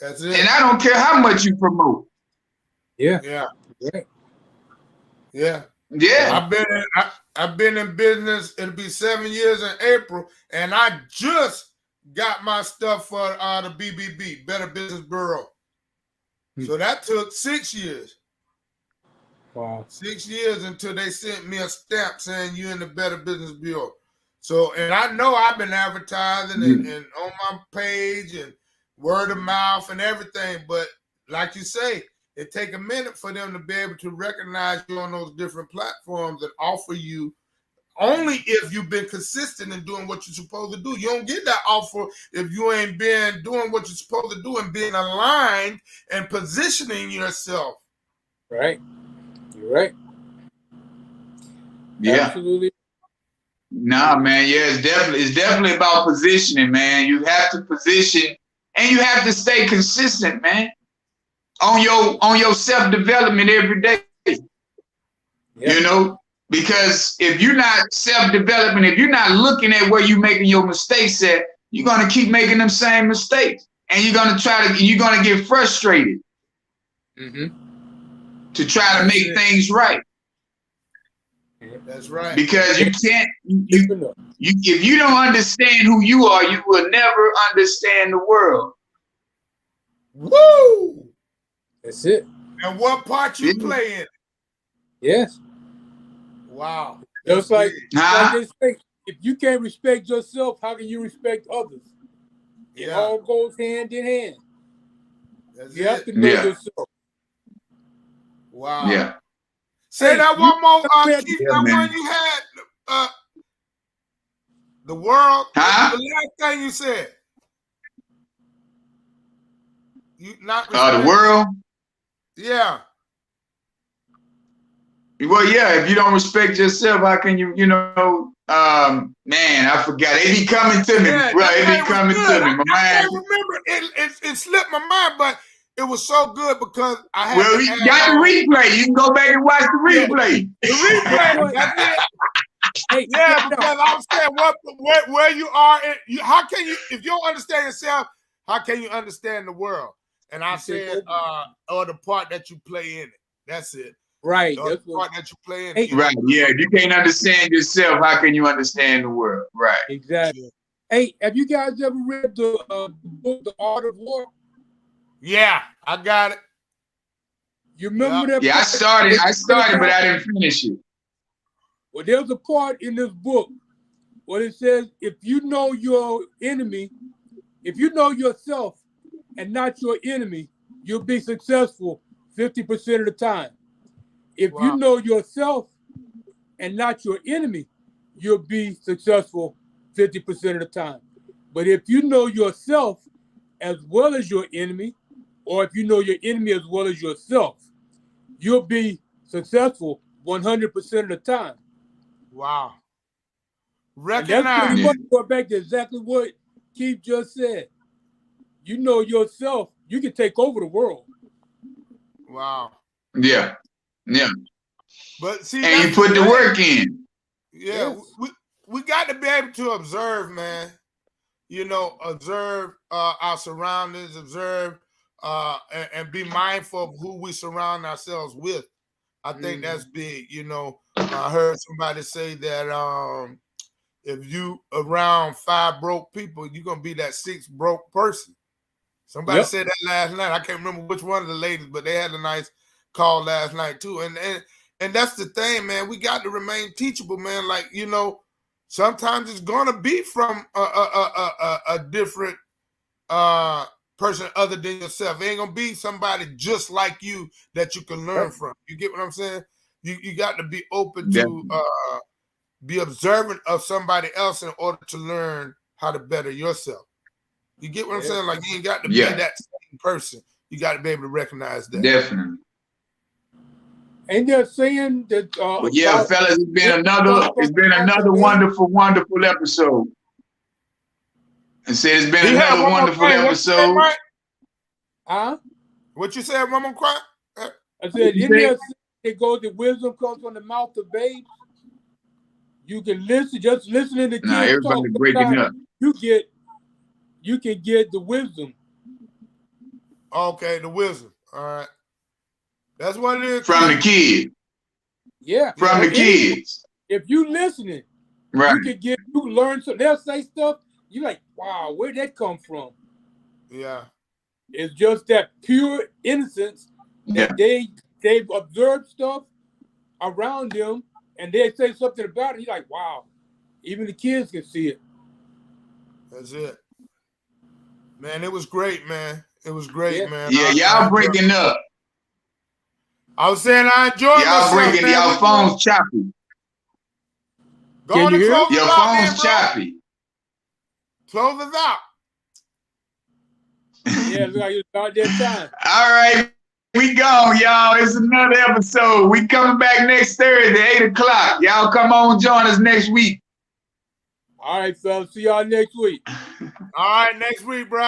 That's it. And I don't care how much you promote. Yeah. Yeah. Right. Yeah. Yeah. I've been in business. It'll be 7 years in April, and I just got my stuff for the BBB, Better Business Bureau. So that took 6 years. Wow. 6 years until they sent me a stamp saying you in the Better Business Bureau. So, and I know I've been advertising and on my page and word of mouth and everything, but like you say, it take a minute for them to be able to recognize you on those different platforms that offer you only if you've been consistent in doing what you're supposed to do. You don't get that offer if you ain't been doing what you're supposed to do and being aligned and positioning yourself. Right. You're right. Yeah. Absolutely. Nah, man. Yeah, it's definitely about positioning, man. You have to position, and you have to stay consistent, man, on your self-development every day. Yeah. You know, because if you're not self-development, if you're not looking at where you're making your mistakes at, you're gonna keep making them same mistakes, and you're gonna get frustrated to try to make things right. That's right. Because you can't. If you don't understand who you are, you will never understand the world. Woo! That's it. And what part you play in it? Yes. Wow. Just like they say, if you can't respect yourself, how can you respect others? It all goes hand in hand. You have to know yourself. Wow. Yeah. Say that one more. Keep that one you had. The world. The last thing you said. You not. The world. Yeah. Well, yeah. If you don't respect yourself, how can you? You know, man, I forgot. They be coming to me, bro. They be coming to me. My I can't remember. It slipped my mind, but it was so good because I had. Well, you got the replay. You can go back and watch the replay. The replay. That's it. Hey, yeah, because I'm saying where you are. How can you, if you don't understand yourself, how can you understand the world? And I said, or the part that you play in it. That's it. Right. That's the part that you play in it. Right. Yeah. If you can't understand yourself, how can you understand the world? Right. Exactly. Hey, have you guys ever read the book, The Art of War? Yeah, I got it. You remember that? Yeah, I started, but I didn't finish it. Well, there's a part in this book where it says, if you know your enemy, if you know yourself and not your enemy, you'll be successful 50% of the time. If you know yourself and not your enemy, you'll be successful 50% of the time. But if you know yourself as well as your enemy, or if you know your enemy as well as yourself, you'll be successful 100% of the time. Wow. And that's pretty much going back to exactly what Keith just said. You know yourself, you can take over the world. Wow. Yeah. Yeah. But see, and you put the work in. Yeah, yes. we got to be able to observe, man. You know, observe our surroundings, observe and be mindful of who we surround ourselves with. I think that's big. You know, I heard somebody say that if you around 5 broke people, you're gonna be that 6th broke person. Somebody said that last night. I can't remember which one of the ladies, but they had a nice call last night too. And that's the thing, man. We got to remain teachable, man. Like, you know, sometimes it's gonna be from a different person other than yourself. It ain't gonna be somebody just like you that you can learn from. You get what I'm saying? You got to be open to be observant of somebody else in order to learn how to better yourself. You get what I'm saying? Like, you ain't got to be that same person. You got to be able to recognize that. Definitely. And they're saying that. Fellas, it's been another wonderful, wonderful episode. I said it's been another wonderful episode. What you said, Mama Cry? I said, in there it goes, the wisdom comes from the mouth of babes. You can listen, just listening to kids everybody talk. Breaking up. You can get the wisdom. Okay, the wisdom. All right. That's what it is. From the kids. Yeah. From the kids. If you listening, Right. you learn something. They'll say stuff. You like, wow, where'd that come from? Yeah. It's just that pure innocence that they've observed stuff around them, and they say something about it. You're like, wow, even the kids can see it. That's it. Man, it was great, man. It was great, man. Yeah, y'all breaking up. I was saying I enjoyed myself, Y'all breaking, man. y'all phones choppy. Go on and close Your us out, phone's man, bro. choppy. Close us out. Yeah, it's like it's about that time. All right. We gone, y'all. It's another episode. We coming back next Thursday, 8 o'clock. Y'all come on, join us next week. All right, fellas. See y'all next week. All right, next week, bro.